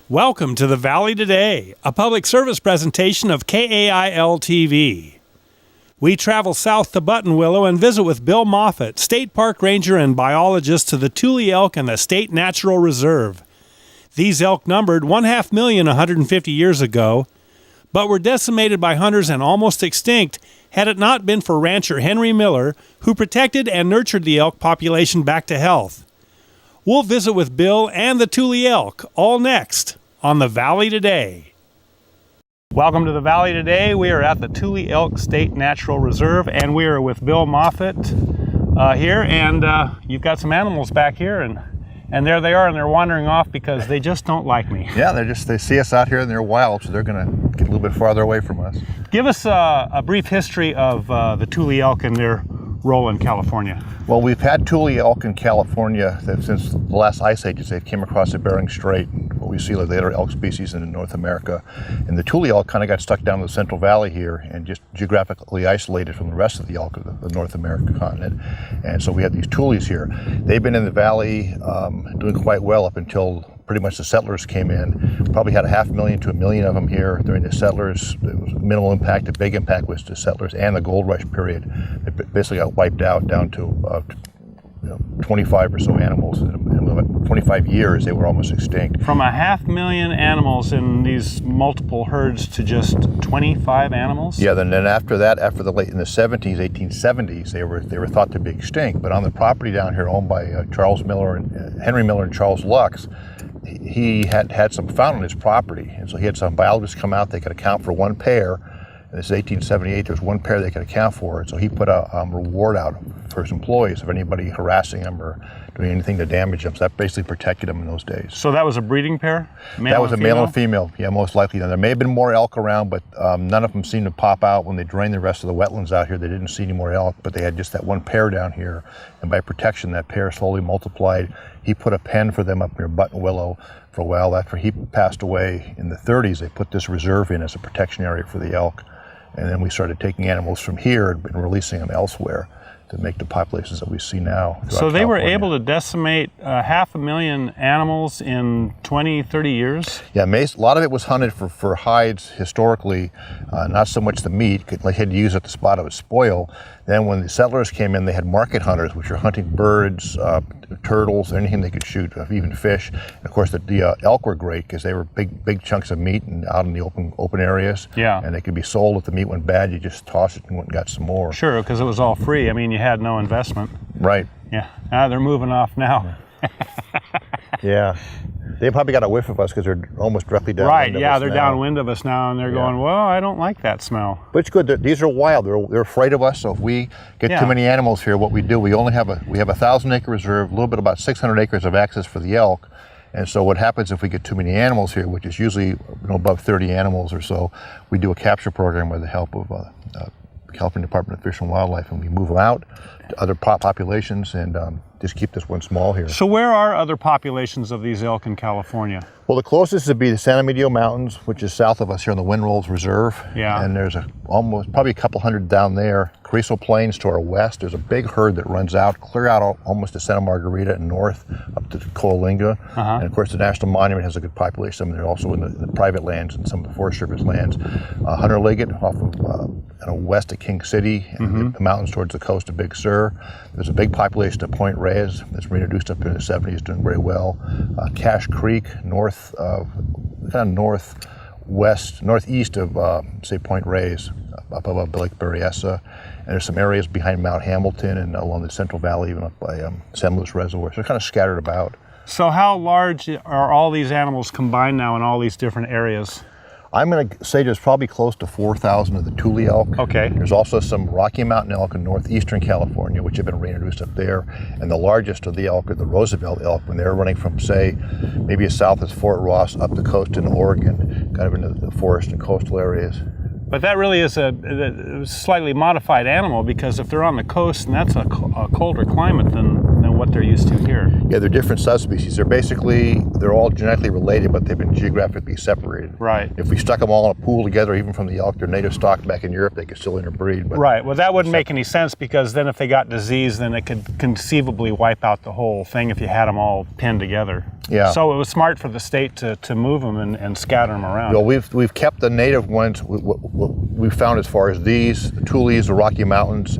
Welcome to the Valley Today, a public service presentation of KAIL TV. We travel south to Buttonwillow and visit with Bill Moffett, State Park Ranger and biologist to the Tule Elk and the State Natural Reserve. These elk numbered 500,000 150 years ago, but were decimated by hunters and almost extinct had it not been for rancher Henry Miller, who protected and nurtured the elk population back to health. We'll visit with Bill and the Tule Elk, all next on the Valley Today. Welcome to the Valley Today. We are at the Tule Elk State Natural Reserve, and we are with Bill Moffett here, and you've got some animals back here, and there they are, and they're wandering off because they just don't like me. Yeah, they see us out here and they're wild, so they're going to get a little bit farther away from us. Give us a brief history of the Tule Elk and their role in California. Well, we've had Tule Elk in California since the last ice ages. They came across the Bering Strait, what we see like the other elk species in North America. And the Tule Elk kind of got stuck down in the Central Valley here and just geographically isolated from the rest of the elk of the North American continent. And so we had these Tules here. They've been in the valley doing quite well up until pretty much the settlers came in. Probably had 500,000 to 1 million of them here during the settlers. It was minimal impact. The big impact was the settlers and the gold rush period. They basically got wiped out down to 25 or so animals. In about 25 years, they were almost extinct. From 500,000 animals in these multiple herds to just 25 animals? Yeah, then after that, in the 1870s, they were thought to be extinct. But on the property down here owned by Charles Miller and Henry Miller and Charles Lux, he had some found on his property, and so he had some biologists come out. They could account for one pair. And this is 1878. There was one pair they could account for, and so he put a reward out for his employees of anybody harassing them or doing anything to damage them. So that basically protected them in those days. So that was a breeding pair? That was a male and female. Yeah, most likely. Now, there may have been more elk around, but none of them seemed to pop out when they drained the rest of the wetlands out here. They didn't see any more elk, but they had just that one pair down here, and by protection, that pair slowly multiplied. He put a pen for them up near Buttonwillow for a while. After he passed away in the 30s, they put this reserve in as a protection area for the elk. And then we started taking animals from here and releasing them elsewhere to make the populations that we see now. So they were able to decimate 500,000 animals in 20, 30 years? Yeah, a lot of it was hunted for hides historically, not so much the meat. They had to use it to spot it would spoil. Then when the settlers came in, they had market hunters, which are hunting birds, turtles, anything they could shoot, even fish. And of course, the elk were great because they were big chunks of meat and out in the open areas. Yeah. And they could be sold. If the meat went bad, you just toss it and went and got some more. Sure, because it was all free. I mean, you had no investment. Right. Yeah. They're moving off now. Yeah. They probably got a whiff of us because they're almost directly downwind right, of us. Yeah, they're now. downwind of us now, and they're going, well, I don't like that smell. But it's good. These are wild. They're afraid of us. So if we get too many animals here, what we do, we have a 1,000-acre reserve, a little bit about 600 acres of access for the elk. And so what happens if we get too many animals here, which is usually above 30 animals or so, we do a capture program with the help of California Department of Fish and Wildlife, and we move them out to other populations and just keep this one small here. So where are other populations of these elk in California? Well, the closest would be the San Emilio Mountains, which is south of us here in the Windrolls Reserve. Yeah. And there's probably a couple hundred down there. Carrizo Plains to our west, there's a big herd that runs out, clear out almost to Santa Margarita and north up to Coalinga. And of course, the National Monument has a good population. They're also in the private lands and some of the Forest Service lands. Hunter Liggett off of west of King City and the mountains towards the coast of Big Sur. There's a big population of Point Reyes that's reintroduced up in the 70s, doing very well. Cache Creek, northeast of, say, Point Reyes, up above Lake Berryessa. And there's some areas behind Mount Hamilton and along the Central Valley, even up by San Luis Reservoir. So they're kind of scattered about. So how large are all these animals combined now in all these different areas? I'm going to say there's probably close to 4,000 of the Tule elk. Okay. There's also some Rocky Mountain elk in northeastern California, which have been reintroduced up there. And the largest of the elk are the Roosevelt elk, when they're running from, say, maybe as south as Fort Ross up the coast in Oregon, kind of into the forest and coastal areas. But that really is a slightly modified animal, because if they're on the coast and that's a colder climate than what they're used to here. Yeah, they're different subspecies. They're all genetically related, but they've been geographically separated. Right. If we stuck them all in a pool together, even from the elk, they're native stock back in Europe, they could still interbreed. But right. Well, that wouldn't make any sense, because then if they got disease, then it could conceivably wipe out the whole thing if you had them all pinned together. Yeah. So it was smart for the state to move them and scatter them around. Well, we've kept the native ones. What we found as far as these, the Tules, the Rocky Mountains,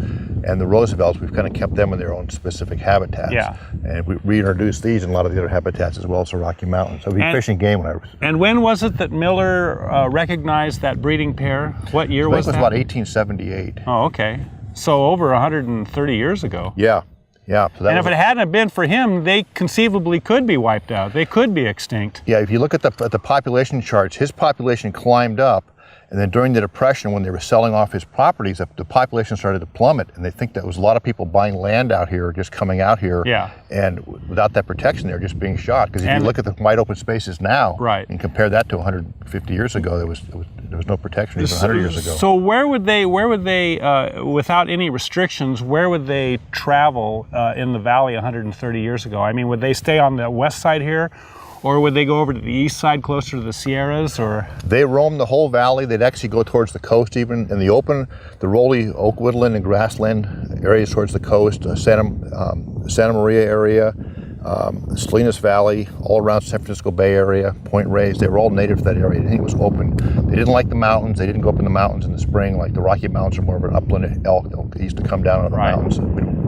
and the Roosevelts, we've kind of kept them in their own specific habitats. Yeah. And we reintroduced these in a lot of the other habitats as well as the Rocky Mountains. So we fishing game when I was. And when was it that Miller recognized that breeding pair? What year was that? It was about 1878. Oh, okay. So over 130 years ago. Yeah. Yeah. So and if it hadn't been for him, they conceivably could be wiped out. They could be extinct. Yeah, if you look at the population charts, his population climbed up, and then during the Depression, when they were selling off his properties, the population started to plummet, and they think that was a lot of people buying land out here, just coming out here, yeah. and without that protection, they're just being shot. Because if you look at the wide open spaces now, right. and compare that to 150 years ago, there was no protection even 100 years ago. So where would they, without any restrictions, where would they travel in the valley 130 years ago? I mean, would they stay on the west side here? Or would they go over to the east side, closer to the Sierras, or? They roam the whole valley. They'd actually go towards the coast, even in the open, the rolly oak woodland and grassland areas towards the coast, Santa Maria area, Salinas Valley, all around San Francisco Bay Area, Point Reyes. They were all native to that area. Everything was open. They didn't like the mountains. They didn't go up in the mountains in the spring. Like the Rocky Mountains are more of an upland elk. They used to come down out of the mountains.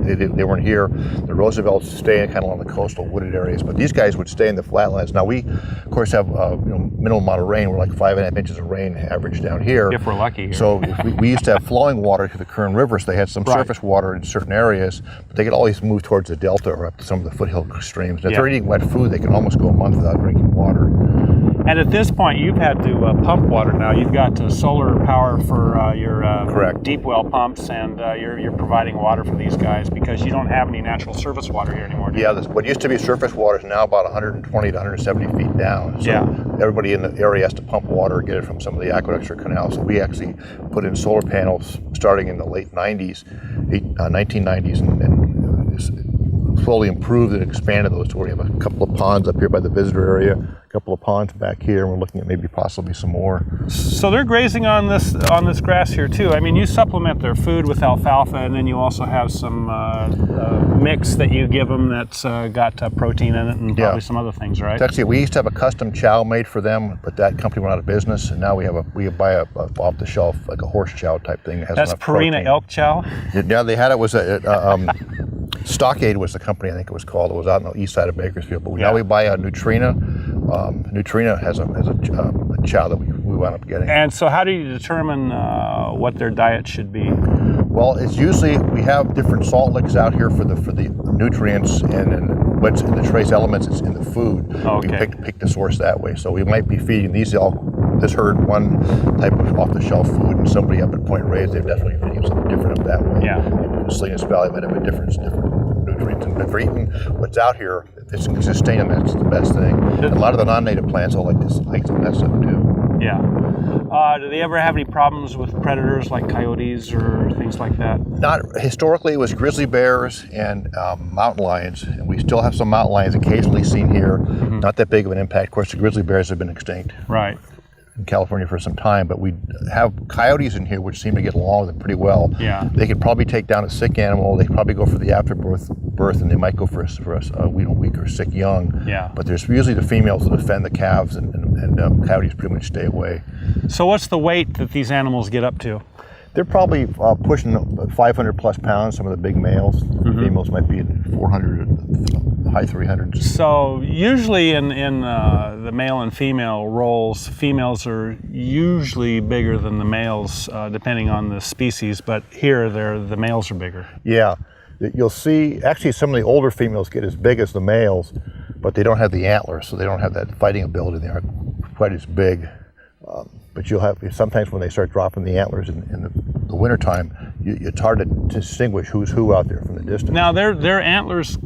They weren't here. The Roosevelts stay kind of along the coastal wooded areas, but these guys would stay in the flatlands. Now we, of course, have minimal amount of rain. We're like 5.5 inches of rain average down here. If we're lucky here. So we used to have flowing water to the Kern River, so they had some surface water in certain areas, but they could always move towards the delta or up to some of the foothill streams. And if they're eating wet food, they can almost go a month without drinking water. And at this point, you've had to pump water now. You've got solar power for your deep well pumps, and you're providing water for these guys because you don't have any natural surface water here anymore. Yeah, what used to be surface water is now about 120 to 170 feet down. So everybody in the area has to pump water or get it from some of the aqueducts or canals. So we actually put in solar panels starting in the late 90s, 1990s, and slowly improved and expanded those. So we have a couple of ponds up here by the visitor area, a couple of ponds back here, and we're looking at maybe possibly some more. So they're grazing on this grass here too. I mean, you supplement their food with alfalfa, and then you also have some mix that you give them that's got protein in it and probably some other things, right? Actually, we used to have a custom chow made for them, but that company went out of business, and now we buy a off the shelf like a horse chow type thing. That has that's Purina Elk chow. Yeah, they had it was Stockade was the company, I think it was called. It was out on the east side of Bakersfield. But now we buy a Nutrina. Nutrina has a chow that we wound up getting. And so how do you determine what their diet should be? Well, it's usually, we have different salt licks out here for the nutrients, and what's in the trace elements is in the food. Okay. We pick the source that way. So we might be feeding this herd one type of off-the-shelf food, and somebody up at Point Reyes, they're definitely feeding something different up that way. Yeah. In Salinas Valley might have a different nutrients. And if we're eating what's out here, if it's sustainable, that's the best thing. And a lot of the non-native plants all like some of that stuff too. Yeah. Do they ever have any problems with predators like coyotes or things like that? Not historically. It was grizzly bears and mountain lions, and we still have some mountain lions occasionally seen here. Mm-hmm. Not that big of an impact. Of course, the grizzly bears have been extinct. Right. In California for some time, but we have coyotes in here which seem to get along with them pretty well. Yeah. They could probably take down a sick animal. They could probably go for the afterbirth, and they might go for a weak or sick young. Yeah. But there's usually the females that defend the calves, and coyotes pretty much stay away. So what's the weight that these animals get up to? They're probably pushing 500 plus pounds, some of the big males. Mm-hmm. Females might be in 400, high 300s. So usually in the male and female roles, females are usually bigger than the males, depending on the species, but here the males are bigger. Yeah. You'll see, actually some of the older females get as big as the males, but they don't have the antlers, so they don't have that fighting ability. They aren't quite as big. But you'll have, sometimes when they start dropping the antlers in the wintertime, it's hard to distinguish who's who out there from the distance. Now, their antlers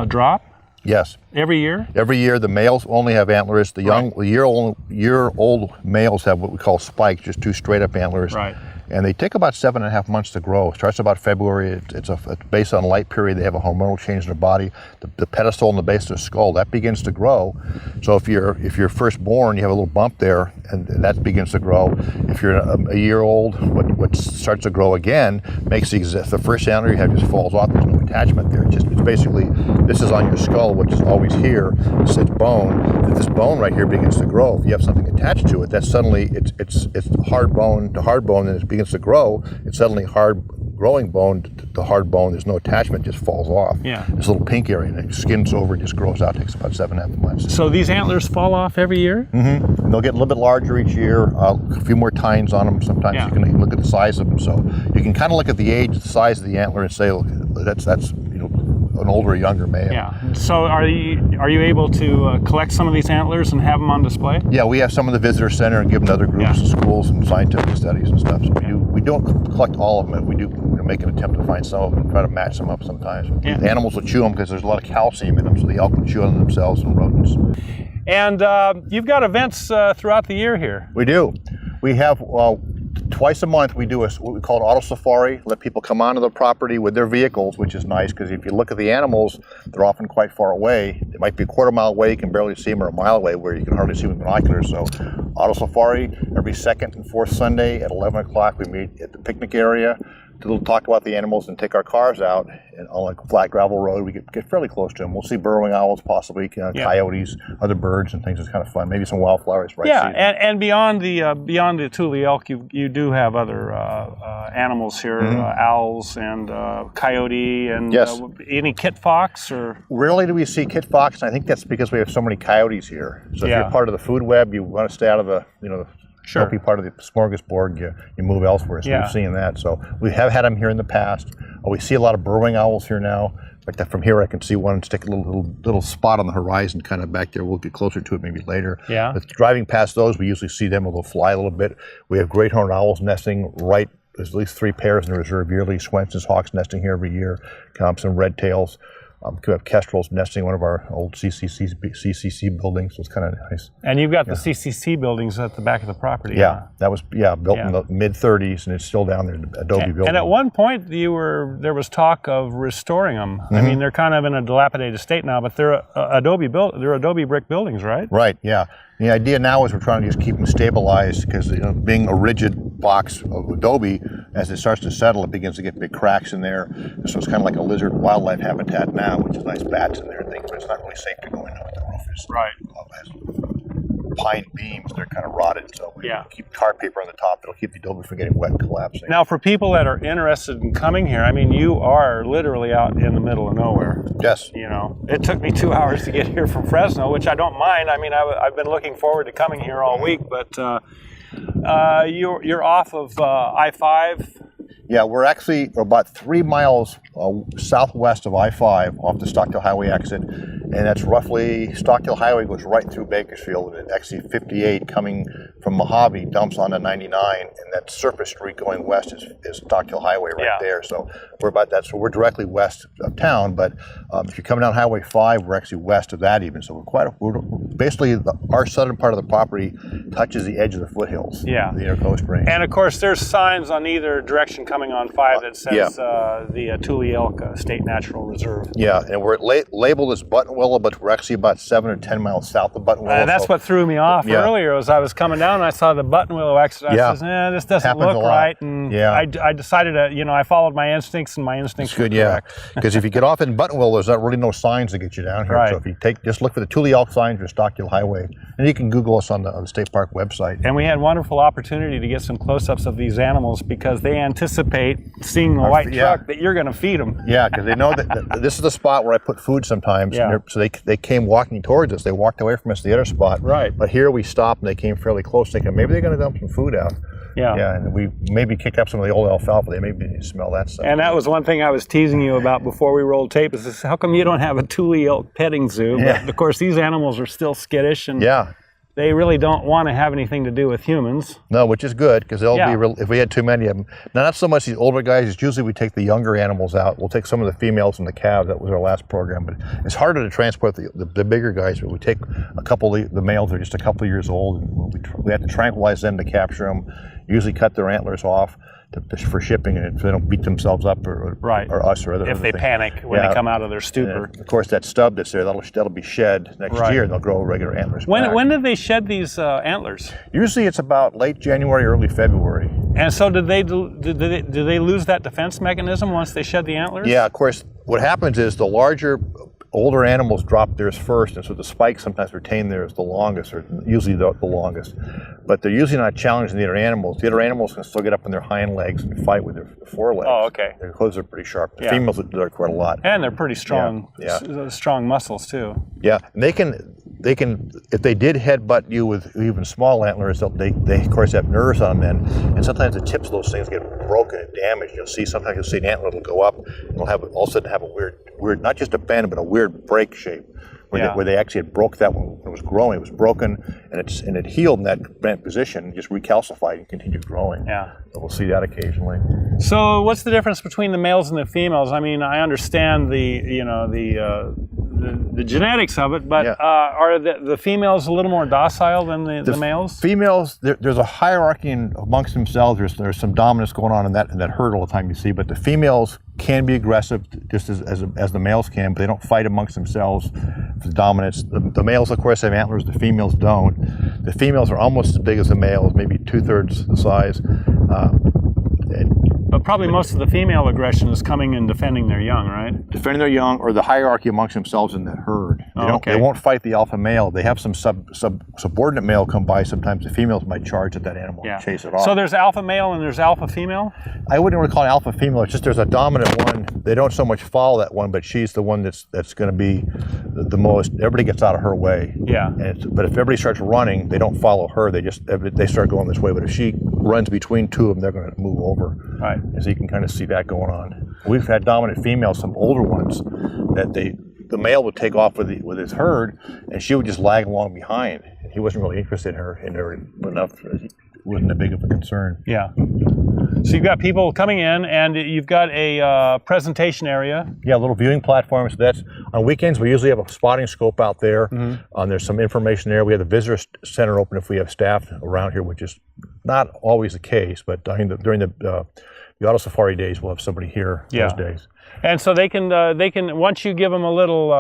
drop? Yes. Every year? Every year. The males only have antlers. The young, year-old males have what we call spikes, just two straight-up antlers. Right. And they take about 7.5 months to grow. It starts about February. It's based on light period. They have a hormonal change in their body. The pedestal and the base of the skull, that begins to grow. So if you're first born, you have a little bump there, and that begins to grow. If you're a year old, what starts to grow again makes the first antler you have just falls off. There's no attachment there. It's basically, this is on your skull, which is always here. It's bone. This bone right here begins to grow. If you have something attached to it, that's suddenly it's hard bone to hard bone, and it begins to grow. It's suddenly hard growing bone to hard bone. There's no attachment, just falls off. Yeah. This little pink area, and it skins over, and just grows out. It takes about 7.5 months. So these antlers fall off every year? Mm-hmm. And they'll get a little bit larger each year. A few more tines on them. Sometimes you can look at the size of them. So you can kind of look at the age, the size of the antler, and say, look, that's an older or younger male. Yeah. So are you able to collect some of these antlers and have them on display? Yeah, we have some in the visitor center and give them to other groups and schools and scientific studies and stuff. So we don't collect all of them. We do make an attempt to find some of them and try to match them up sometimes. The animals will chew them because there's a lot of calcium in them, so the elk will chew on themselves and rodents. And you've got events throughout the year here. We do. We have twice a month we do what we call an auto safari. Let people come onto the property with their vehicles, which is nice because if you look at the animals, they're often quite far away. It might be a quarter mile away, you can barely see them, or a mile away where you can hardly see them with binoculars. So auto safari every second and fourth Sunday at 11 o'clock. We meet at the picnic area to talk about the animals and take our cars out, and on a flat gravel road we get fairly close to them. We'll see burrowing owls, possibly coyotes, other birds and things. It's kind of fun. Maybe some wildflowers. Right. Yeah, and beyond the Tule Elk, you do have other animals here, owls and coyote and any kit fox or. Rarely do we see kit fox, and I think that's because we have so many coyotes here. So if you're part of the food web, you want to stay out of the Don't be part of the smorgasbord, you move elsewhere. So we've seen that. So we have had them here in the past. We see a lot of burrowing owls here now. Like that from here, I can see one stick a little spot on the horizon, kind of back there. We'll get closer to it maybe later. Yeah. But driving past those, we usually see them. We'll fly a little bit. We have great horned owls nesting right. There's at least 3 pairs in the reserve yearly. Swenson's hawks nesting here every year. Some red tails. We have kestrels nesting in one of our old CCC buildings, so it's kind of nice. And you've got the CCC buildings at the back of the property. Yeah, that was built in the mid-30s, and it's still down there, the Adobe building. And at one point, there was talk of restoring them. I mean, they're kind of in a dilapidated state now, but they're Adobe brick buildings, right? Right. Yeah. The idea now is we're trying to just keep them stabilized because being a rigid box of Adobe, as it starts to settle, it begins to get big cracks in there. So it's kind of like a lizard wildlife habitat now, which is nice bats in there and things, but it's not really safe to go in there with the roof. Right. Pine beams, they're kind of rotted, so we keep tar paper on the top. It'll keep the Adobe from getting wet and collapsing. Now, for people that are interested in coming here, I mean, you are literally out in the middle of nowhere. Yes. It took me 2 hours to get here from Fresno, which I don't mind. I mean, I've been looking forward to coming here all week, but you're off of I-5. Yeah, we're actually about 3 miles southwest of I-5 off the Stockdale Highway exit, and that's roughly, Stockdale Highway goes right through Bakersfield, and actually 58 coming from Mojave dumps onto 99, and that surface street going west is Stockdale Highway right there. So we're about that. So we're directly west of town, but if you're coming down Highway 5, we're actually west of that even. So we're basically our southern part of the property touches the edge of the foothills, the Intercoast Range. And of course, there's signs on either direction coming on 5 that says the Tule Elk State Natural Reserve. Yeah, and we're labeled as Buttonwillow, but we're actually about 7 or 10 miles south of Buttonwillow. That's what threw me off earlier. As I was coming down and I saw the Buttonwillow exit, I said, this doesn't look right. And I decided to, I followed my instincts, and my instincts were correct. Because if you get off in Buttonwillow, there's not really no signs to get you down here. Right. So if you just look for the Tule Elk signs or Stockdale Highway, and you can Google us on the State Park website. And we had wonderful opportunity to get some close-ups of these animals because they anticipate seeing the white truck that you're going to feed them. Yeah, because they know that this is the spot where I put food sometimes. Yeah. So they came walking towards us. They walked away from us to the other spot. Right. But here we stopped and they came fairly close, thinking maybe they're going to dump some food out. Yeah, and we maybe kick up some of the old alfalfa. They maybe smell that stuff. And that was one thing I was teasing you about before we rolled tape is how come you don't have a Tule Elk petting zoo? Yeah. But of course, these animals are still skittish and they really don't want to have anything to do with humans. No, which is good because they'll be real, if we had too many of them. Now, not so much these older guys. It's usually we take the younger animals out. We'll take some of the females and the calves. That was our last program. But it's harder to transport the bigger guys. But we take a couple of the males are just a couple of years old, and we have to tranquilize them to capture them. Usually cut their antlers off. for shipping, and if they don't beat themselves up or us or other if they things. panic when they come out of their stupor. And of course, that stub that's there, that'll be shed next year, and they'll grow regular antlers back. When did they shed these antlers? Usually it's about late January, early February. And so do they lose that defense mechanism once they shed the antlers? Yeah, of course. What happens is the larger, older animals drop theirs first, and so the spikes sometimes retain theirs the longest, or usually the longest. But they're usually not challenging the other animals. The other animals can still get up on their hind legs and fight with their forelegs. Oh, okay. Their hooves are pretty sharp. The females do that quite a lot. And they're pretty strong, strong muscles too. Yeah, and they can, if they did headbutt you with even small antlers, they of course have nerves on them, and sometimes the tips of those things get broken and damaged. Sometimes you'll see an antler that'll go up, and it'll have all of a sudden have a weird, not just a bend, but a weird break shape, where they actually had broke that when it was growing. It was broken, and it healed in that bent position, and just recalcified and continued growing. Yeah. So we'll see that occasionally. So what's the difference between the males and the females? I mean, I understand the genetics of it, but are the females a little more docile than the males? Females, there's a hierarchy amongst themselves. There's some dominance going on in that herd all the time you see, but the females can be aggressive just as the males can, but they don't fight amongst themselves for the dominance. The males, of course, have antlers. The females don't. The females are almost as big as the males, maybe 2/3 the size. But probably most of the female aggression is coming and defending their young, right? Defending their young, or the hierarchy amongst themselves in that herd. They won't fight the alpha male. They have some subordinate male come by. Sometimes the females might charge at that animal and chase it off. So there's alpha male and there's alpha female? I wouldn't really call it alpha female. It's just there's a dominant one. They don't so much follow that one, but she's the one that's going to be the most. Everybody gets out of her way. Yeah. But if everybody starts running, they don't follow her. They start going this way. But if she runs between two of them, they're going to move over. Right. And so you can kind of see that going on. We've had dominant females, some older ones, that the male would take off with his herd, and she would just lag along behind. He wasn't really interested in her enough. It wasn't that big of a concern. Yeah. So you've got people coming in, and you've got a presentation area. Yeah, a little viewing platform. So that's on weekends. We usually have a spotting scope out there. There's some information there. We have the visitor center open if we have staff around here, which is not always the case. But during the auto safari days, we'll have somebody here those days. And so they can once you give them a little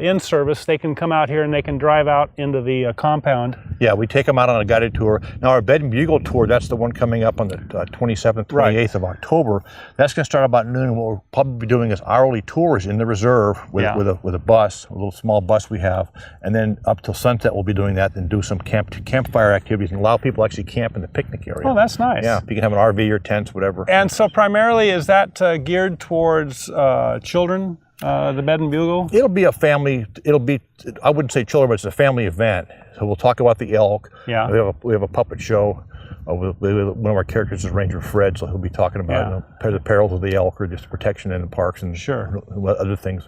in-service, they can come out here and they can drive out into the compound. Yeah, we take them out on a guided tour. Now our Bed and Bugle tour, that's the one coming up on the 27th, 28th of October. That's going to start about noon, and what we'll probably be doing is hourly tours in the reserve with a bus, a little small bus we have, and then up till sunset we'll be doing that, and do some campfire activities and allow people to actually camp in the picnic area. Oh, that's nice. Yeah, you can have an RV or tents, whatever. And so primarily is that geared towards children, the Bed and Bugle? It'll be a family. I wouldn't say children, but it's a family event. So we'll talk about the elk. Yeah. We have a puppet show. One of our characters is Ranger Fred, so he'll be talking about the perils of the elk, or just protection in the parks and other things.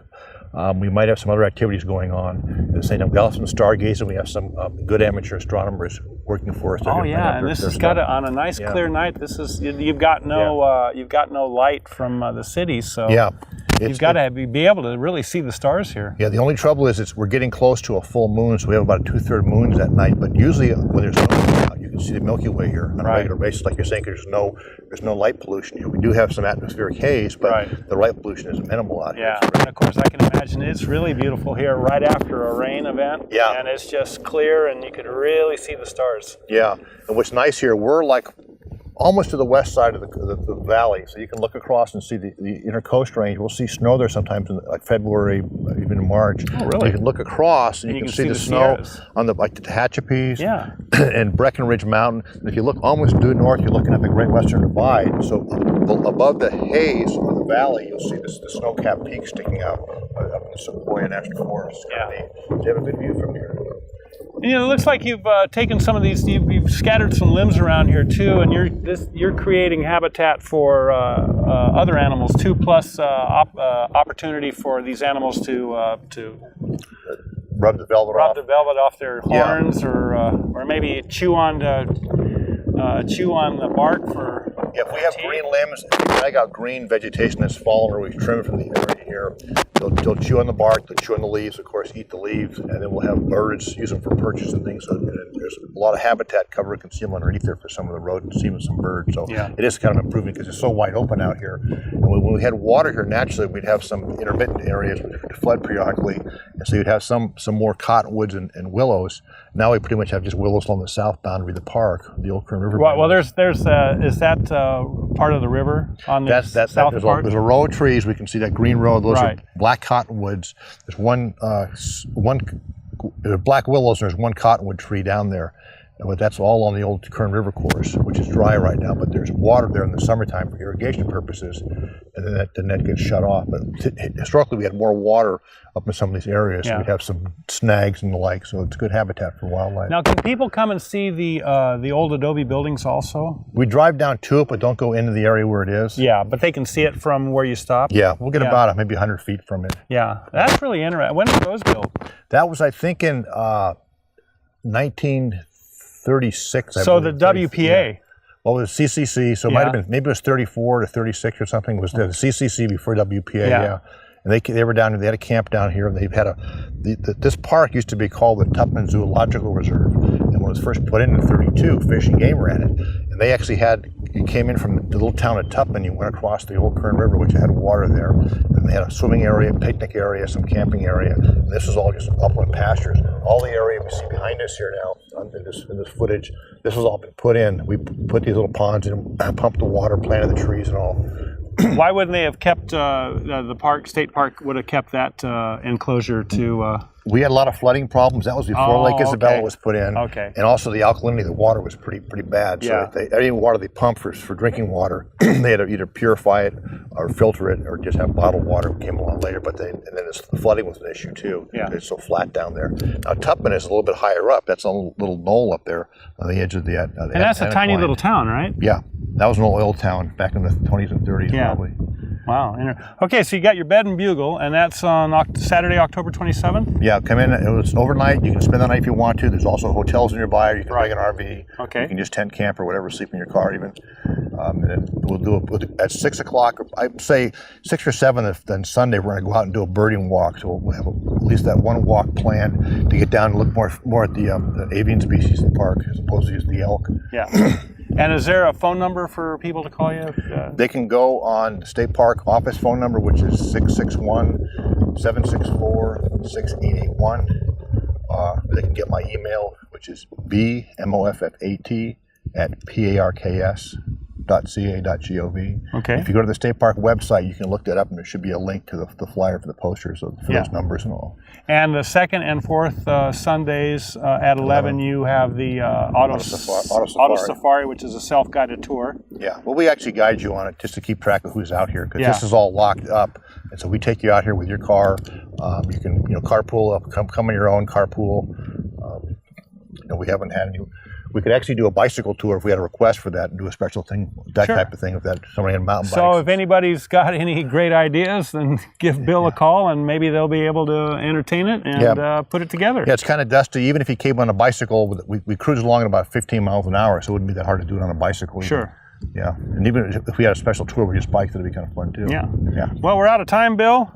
We might have some other activities going on. At the same time, we also have some stargazing. We have some good amateur astronomers working for us. And this has got on a nice clear night. This is you've got no light from the city, so you've got to be able to really see the stars here. Yeah, the only trouble is we're getting close to a full moon, so we have about 2/3 moons at night. But usually when there's no moon out, you can see the Milky Way here on a regular basis, like you're saying. There's no light pollution here. We do have some atmospheric haze, but the light pollution is minimal out here. Yeah, and of course I can imagine it's really beautiful here right after a rain event. Yeah, and it's just clear, and you can really see the stars. Yeah, and what's nice here, we're like almost to the west side of the valley, so you can look across and see the inner coast range. We'll see snow there sometimes in like February, even in March. Oh, really? You can look across and you can see the snow on the Tehachapi's and Breckenridge Mountain. And if you look almost due north, you're looking at the Great Western Divide. So above the haze of the valley, you'll see the snow-capped peaks sticking out up in the Sequoia National Forest. You have a good view from here. You know, it looks like you've taken some of these. You've scattered some limbs around here too, and you're creating habitat for other animals too, plus opportunity for these animals to rub the velvet off their horns, or maybe chew on the bark for. Yeah, if we have green limbs, if we drag out green vegetation that's fallen or we've trimmed from the area here, they'll chew on the bark, they'll chew on the leaves, of course, eat the leaves, and then we'll have birds use them for perches and things. So there's a lot of habitat cover and conceal underneath there for some of the rodents, even some birds. So it is kind of improving because it's so wide open out here. And when we had water here, naturally we'd have some intermittent areas where it would flood periodically, and so you'd have some more cottonwoods and willows. Now we pretty much have just willows along the south boundary of the park, the old Kern River. Well, there's is that part of the river on the south part? There's a row of trees. We can see that green row. Those are black cottonwoods. There's one black willows. And there's one cottonwood tree down there. But that's all on the old Kern River course, which is dry right now. But there's water there in the summertime for irrigation purposes, and then that gets shut off. But historically, we had more water up in some of these areas. So we'd have some snags and the like. So it's good habitat for wildlife. Now, can people come and see the old Adobe buildings also? We drive down to it, but don't go into the area where it is. Yeah, but they can see it from where you stop. Yeah, we'll get about maybe 100 feet from it. Yeah, that's really interesting. When were those built? That was, I think, in 1936. So the WPA. Yeah. Well, it was CCC, so it might have been, maybe it was 34 to 36 or something. It was the CCC before WPA, And they were down here, they had a camp down here, and they've had this park used to be called the Tupman Zoological Reserve. And when it was first put in 32, Fish and Game ran it. And they actually you came in from the little town of Tupman, you went across the old Kern River, which had water there. And they had a swimming area, picnic area, some camping area. And this is all just upland pastures. All the area we see behind us here now, in this footage, this has all been put in. We put these little ponds in, pumped the water, planted the trees and all. Why wouldn't they have kept the state park would have kept that enclosure to? We had a lot of flooding problems. That was before Lake Isabella was put in. Okay. And also the alkalinity of the water was pretty bad. So any water they pumped for drinking water, they had to either purify it or filter it or just have bottled water. It came along later, and then the flooding was an issue too. Yeah. It's so flat down there. Now Tupman is a little bit higher up. That's a little knoll up there on the edge of the. And that's a tiny little town, right? Yeah, that was an old oil town back in the 20s and 30s probably. Wow. Okay, so you got your bed and bugle, and that's on Saturday, October 27th? Yeah, come in. It's overnight. You can spend the night if you want to. There's also hotels nearby. Or you can bring an RV. Okay. You can just tent camp or whatever, sleep in your car even. And then we'll do at 6 o'clock, I'd say 6 or 7, then Sunday we're going to go out and do a birding walk. So we'll have at least that one walk planned to get down and look more at the avian species in the park as opposed to just the elk. Yeah. And is there a phone number for people to call you? They can go on the State Park office phone number, which is 661-764-6881. They can get my email, which is bmoffat@parks.ca.gov. Okay. If you go to the State Park website, you can look that up, and there should be a link to the flyer for the posters for those numbers and all. And the second and fourth Sundays at 11, you have the Auto Safari, which is a self-guided tour. Yeah, well, we actually guide you on it just to keep track of who's out here, because this is all locked up. And so we take you out here with your car. You can carpool up, come on your own, carpool. We haven't had any. We could actually do a bicycle tour if we had a request for that and do a special thing, type of thing, if that somebody had mountain bikes. So if anybody's got any great ideas, then give Bill a call, and maybe they'll be able to entertain it and put it together. Yeah, it's kind of dusty. Even if you came on a bicycle, we cruise along at about 15 miles an hour, so it wouldn't be that hard to do it on a bicycle. Sure. Yeah, and even if we had a special tour with just bikes, that'd be kind of fun too. Yeah. Well, we're out of time, Bill.